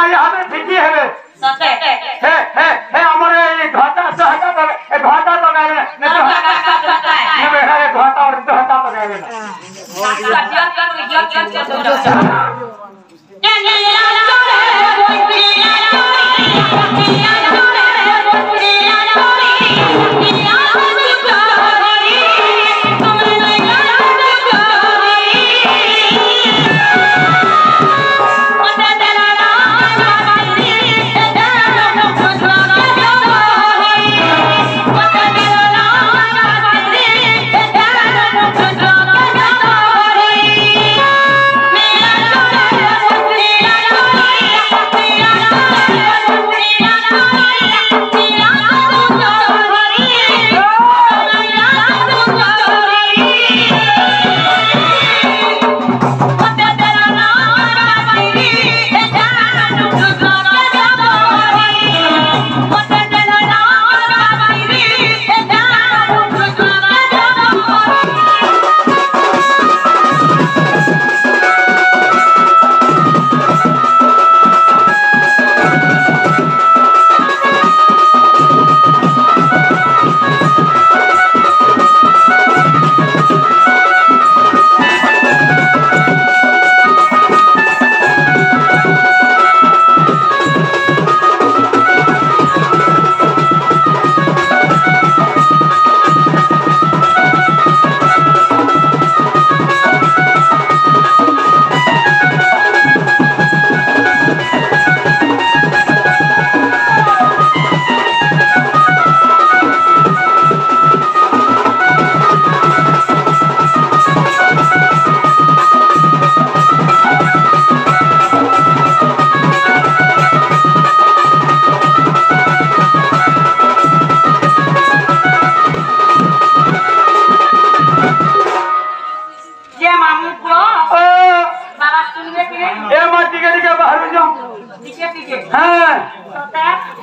यहाँ पे फिकी है सते हे हमारे ये घाटा सहता तो घाटा तो गए ने तो घाटा और तो घाटा तो गए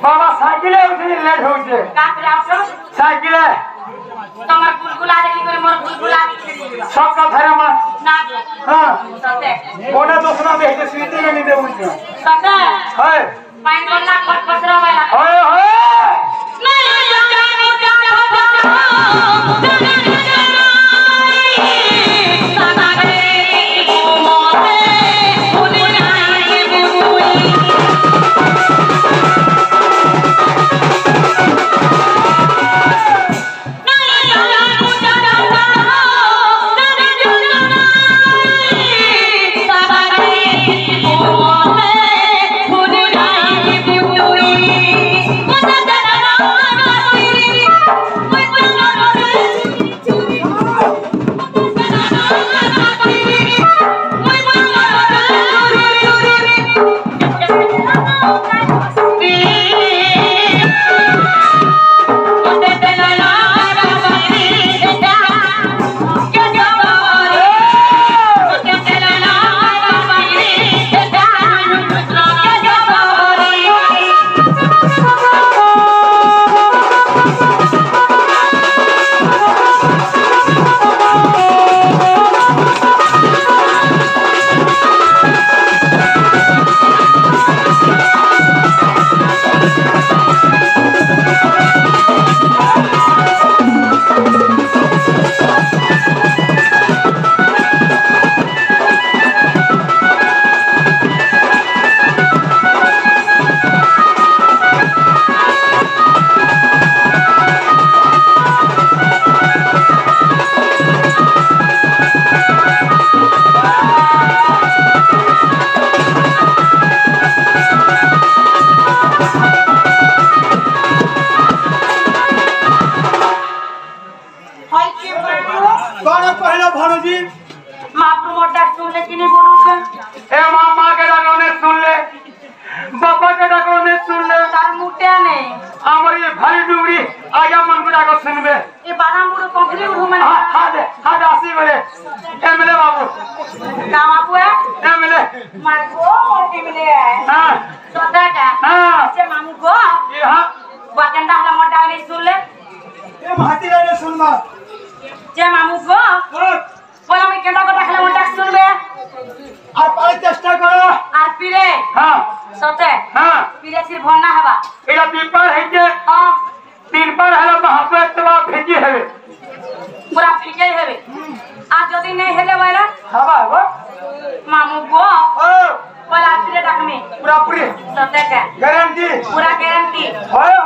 बाबा साइकिल लेट हो साइकिल तमर बुलबुला देखि करे मोर बुलबुला सब का धरे मा ना हां सते कोना दोसना देख के सीधी में नहीं देउ सते है पाइन गोला फट फटरा वाला ओए ओए नहीं আর পাই চেষ্টা করো আর পিরে হ্যাঁ সতে হ্যাঁ পিরে সির ভন্না হবা এটা তিনবার হইছে হ্যাঁ তিনবার হলো মহাপে তোমা ফিজি হবে পুরা ফিকেই হবে আর যদি নেই হেলে বলা হবা হবা মামু গো ও বলা পিরে ডাকমে পুরা পুরি সতে কে গ্যারান্টি পুরা গ্যারান্টি হয়